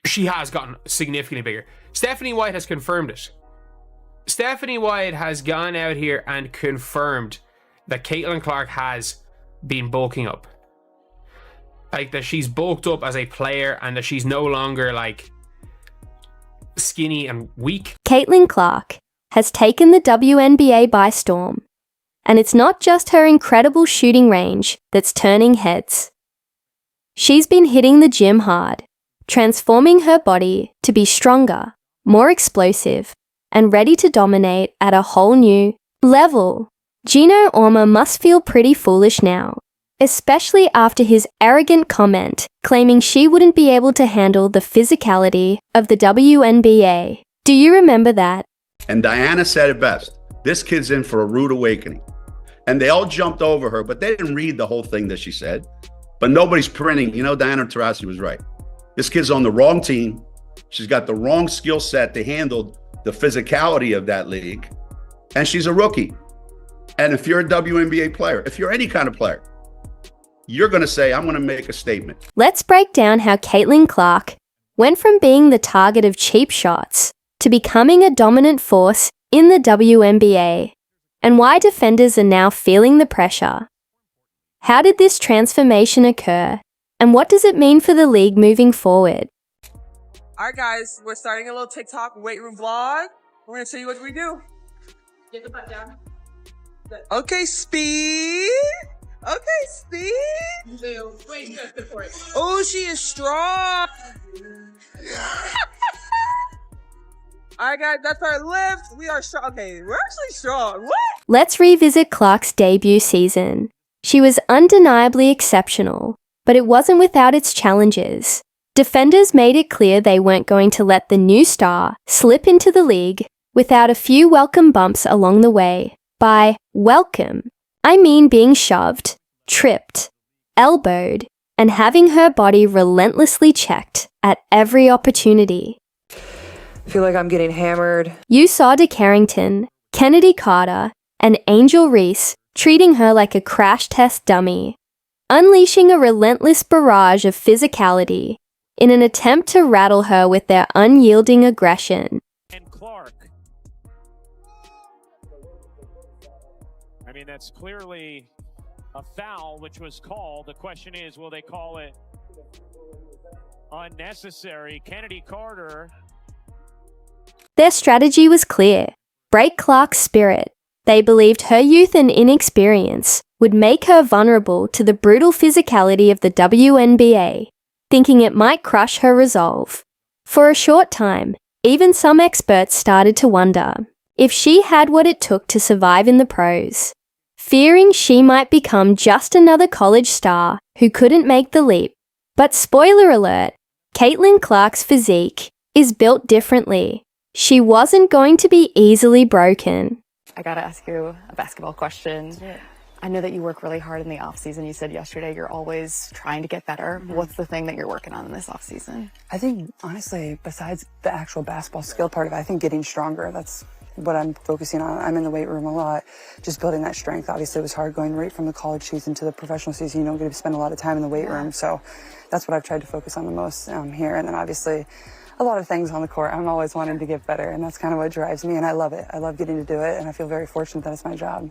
she has gotten significantly bigger. Stephanie White has confirmed it. Stephanie White has gone out here and confirmed that Caitlin Clark has been bulking up. Like, that she's bulked up as a player and that she's no longer, like, skinny and weak. Caitlin Clark has taken the WNBA by storm. And it's not just her incredible shooting range that's turning heads. She's been hitting the gym hard, transforming her body to be stronger, more explosive, and ready to dominate at a whole new level. Gino Orma must feel pretty foolish now, especially after his arrogant comment claiming she wouldn't be able to handle the physicality of the WNBA. Do you remember that? And Diana said it best. This kid's in for a rude awakening. And they all jumped over her, but they didn't read the whole thing that she said. But nobody's printing. Diana Taurasi was right. This kid's on the wrong team. She's got the wrong skill set to handle the physicality of that league. And she's a rookie. And if you're a WNBA player, if you're any kind of player, you're going to say, I'm going to make a statement. Let's break down how Caitlin Clark went from being the target of cheap shots to becoming a dominant force in the WNBA, and why defenders are now feeling the pressure. How did this transformation occur, and what does it mean for the league moving forward? All right, guys, we're starting a little TikTok weight room vlog. We're going to show you what we do. Get the butt down. Okay, speed. Okay, speed. Wait, good for it. Oh, she is strong. All right, guys, that's our lift. We are strong. Okay, we're actually strong. What? Let's revisit Clark's debut season. She was undeniably exceptional, but it wasn't without its challenges. Defenders made it clear they weren't going to let the new star slip into the league without a few welcome bumps along the way. By welcome, I mean being shoved, tripped, elbowed, and having her body relentlessly checked at every opportunity. I feel like I'm getting hammered. You saw DeCarrington, Kennedy Carter, and Angel Reese treating her like a crash test dummy, unleashing a relentless barrage of physicality in an attempt to rattle her with their unyielding aggression. And Clark. I mean, that's clearly a foul, which was called. The question is, will they call it unnecessary? Kennedy Carter. Their strategy was clear. Break Clark's spirit. They believed her youth and inexperience would make her vulnerable to the brutal physicality of the WNBA, thinking it might crush her resolve. For a short time, even some experts started to wonder if she had what it took to survive in the pros, fearing she might become just another college star who couldn't make the leap. But spoiler alert, Caitlin Clark's physique is built differently. She wasn't going to be easily broken. I gotta ask you a basketball question. Yeah. I know that you work really hard in the off season. You said yesterday you're always trying to get better. Mm-hmm. What's the thing that you're working on in this off season? I think, honestly, besides the actual basketball skill part of it, I think getting stronger. That's what I'm focusing on. I'm in the weight room a lot, just building that strength. Obviously, it was hard going right from the college season to the professional season. You don't get to spend a lot of time in the weight room. So that's what I've tried to focus on the most here. And then obviously, a lot of things on the court. I'm always wanting to get better, and that's kind of what drives me, and I love it. I love getting to do it, and I feel very fortunate that it's my job.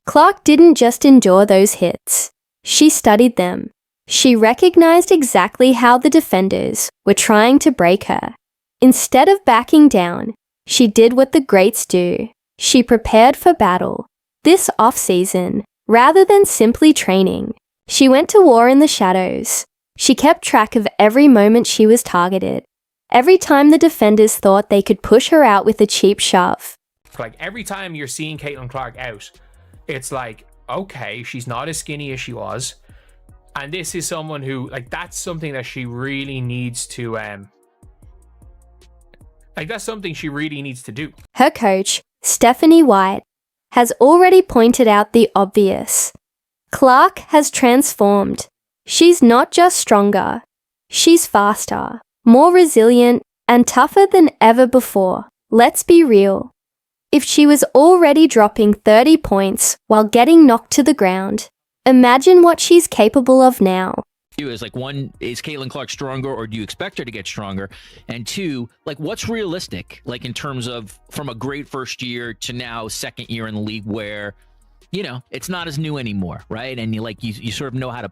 Clark didn't just endure those hits. She studied them. She recognized exactly how the defenders were trying to break her. Instead of backing down, she did what the greats do. She prepared for battle. This off-season, rather than simply training, she went to war in the shadows. She kept track of every moment she was targeted. Every time the defenders thought they could push her out with a cheap shove. Like, every time you're seeing Caitlin Clark out, it's like, okay, she's not as skinny as she was. And this is someone who, like, that's something that she really needs to, that's something she really needs to do. Her coach, Stephanie White, has already pointed out the obvious. Clark has transformed. She's not just stronger, she's faster, more resilient, and tougher than ever before. Let's be real. If she was already dropping 30 points while getting knocked to the ground, imagine what she's capable of now. Is like, one, is Caitlin Clark stronger, or do you expect her to get stronger? And two, like, what's realistic, like, in terms of from a great first year to now second year in the league where, you know, it's not as new anymore, right? And you sort of know how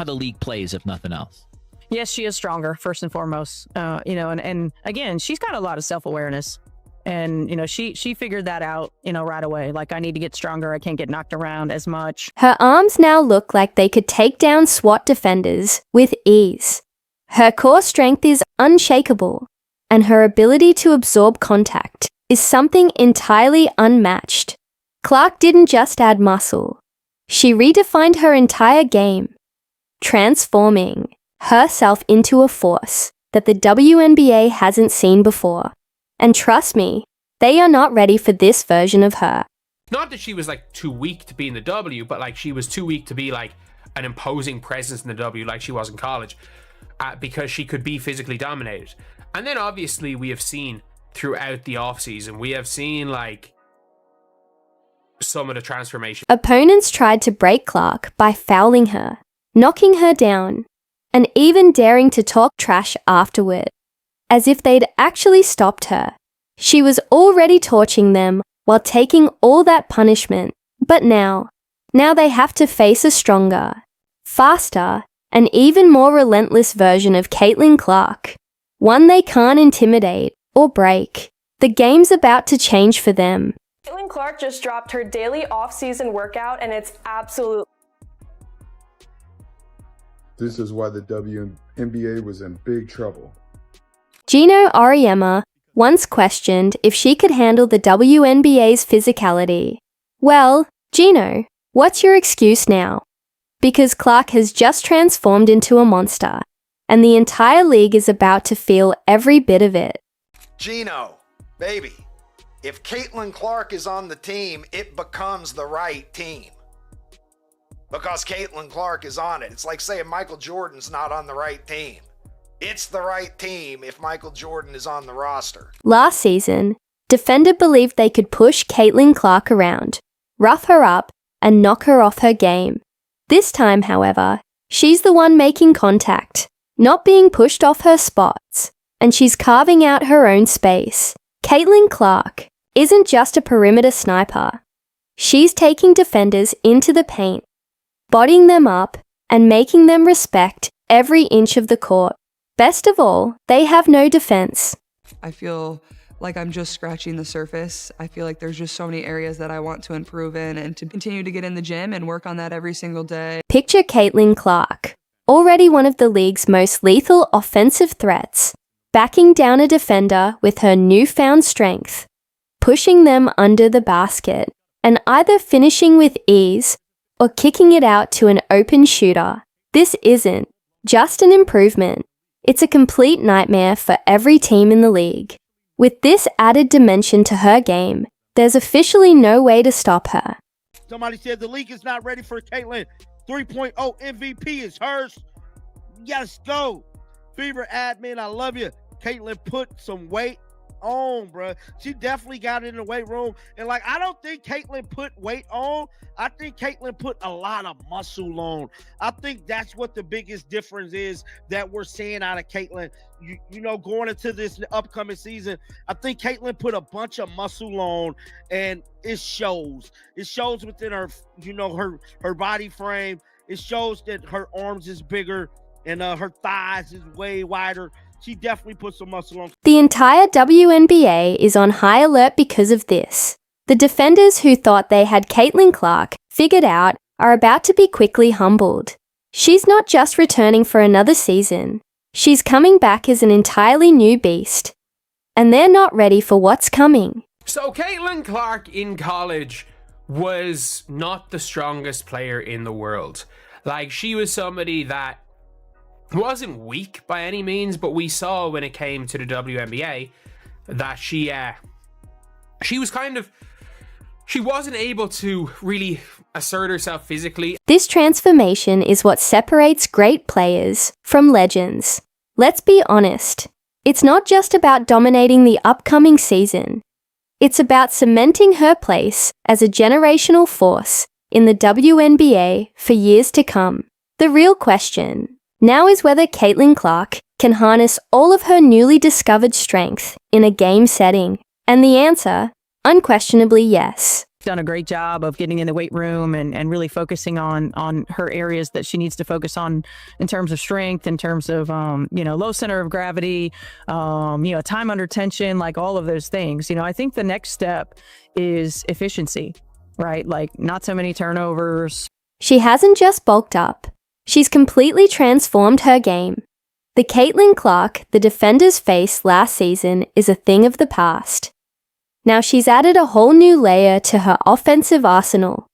the league plays, if nothing else. Yes, she is stronger, first and foremost. And again, she's got a lot of self-awareness. And, she figured that out, right away. Like, I need to get stronger. I can't get knocked around as much. Her arms now look like they could take down SWAT defenders with ease. Her core strength is unshakable, and her ability to absorb contact is something entirely unmatched. Clark didn't just add muscle. She redefined her entire game, transforming herself into a force that the WNBA hasn't seen before. And trust me, they are not ready for this version of her. Not that she was like too weak to be in the W, but like she was too weak to be like an imposing presence in the W like she was in college, because she could be physically dominated. And then obviously we have seen throughout the offseason, we have seen like some of the transformation. Opponents tried to break Clark by fouling her, knocking her down, and even daring to talk trash afterward, as if they'd actually stopped her. She was already torching them while taking all that punishment. But now they have to face a stronger, faster, and even more relentless version of Caitlin Clark. One they can't intimidate or break. The game's about to change for them. Caitlin Clark just dropped her daily off-season workout, and it's absolute. This is why the WNBA was in big trouble. Gino Auriemma once questioned if she could handle the WNBA's physicality. Well, Gino, what's your excuse now? Because Clark has just transformed into a monster, and the entire league is about to feel every bit of it. Gino, baby, if Caitlin Clark is on the team, it becomes the right team. Because Caitlin Clark is on it. It's like saying Michael Jordan's not on the right team. It's the right team if Michael Jordan is on the roster. Last season, Defender believed they could push Caitlin Clark around, rough her up, and knock her off her game. This time, however, she's the one making contact, not being pushed off her spots, and she's carving out her own space. Caitlin Clark isn't just a perimeter sniper. She's taking defenders into the paint, bodying them up, and making them respect every inch of the court. Best of all, they have no defense. I feel like I'm just scratching the surface. I feel like there's just so many areas that I want to improve in and to continue to get in the gym and work on that every single day. Picture Caitlin Clark, already one of the league's most lethal offensive threats, backing down a defender with her newfound strength, pushing them under the basket, and either finishing with ease or kicking it out to an open shooter. This isn't just an improvement. It's a complete nightmare for every team in the league. With this added dimension to her game, there's officially no way to stop her. Somebody said the league is not ready for Caitlin. 3.0 MVP is hers. Yes, go. Fever admin, I love you. Caitlin put some weight on, bro. She definitely got in the weight room. And like, I don't think Caitlin put weight on. I think Caitlin put a lot of muscle on. I think that's what the biggest difference is that we're seeing out of Caitlin. You know, going into this upcoming season, I think Caitlin put a bunch of muscle on, and it shows. It shows within her, you know, her body frame. It shows that her arms is bigger and her thighs is way wider. She definitely put some muscle on. The entire WNBA is on high alert because of this. The defenders who thought they had Caitlin Clark figured out are about to be quickly humbled. She's not just returning for another season. She's coming back as an entirely new beast. And they're not ready for what's coming. So Caitlin Clark in college was not the strongest player in the world. Like, she was somebody that wasn't weak by any means, but we saw when it came to the WNBA that she wasn't able to really assert herself physically. This transformation is what separates great players from legends. Let's be honest, it's not just about dominating the upcoming season. It's about cementing her place as a generational force in the WNBA for years to come. The real question Now is whether Caitlin Clark can harness all of her newly discovered strength in a game setting. And the answer, unquestionably yes. Done a great job of getting in the weight room and really focusing on her areas that she needs to focus on in terms of strength, in terms of, low center of gravity, time under tension, like all of those things. I think the next step is efficiency, right? Like not so many turnovers. She hasn't just bulked up. She's completely transformed her game. The Caitlin Clark the defenders faced last season is a thing of the past. Now she's added a whole new layer to her offensive arsenal,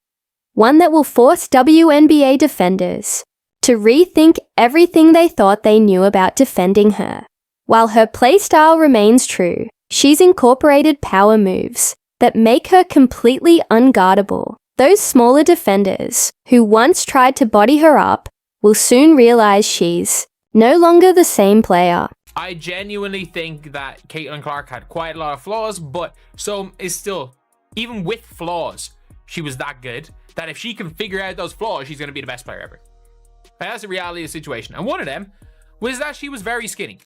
one that will force WNBA defenders to rethink everything they thought they knew about defending her. While her playstyle remains true, she's incorporated power moves that make her completely unguardable. Those smaller defenders who once tried to body her up will soon realize she's no longer the same player. I genuinely think that Caitlin Clark had quite a lot of flaws, but so is still, even with flaws, she was that good that if she can figure out those flaws, she's going to be the best player ever. But that's the reality of the situation. And one of them was that she was very skinny.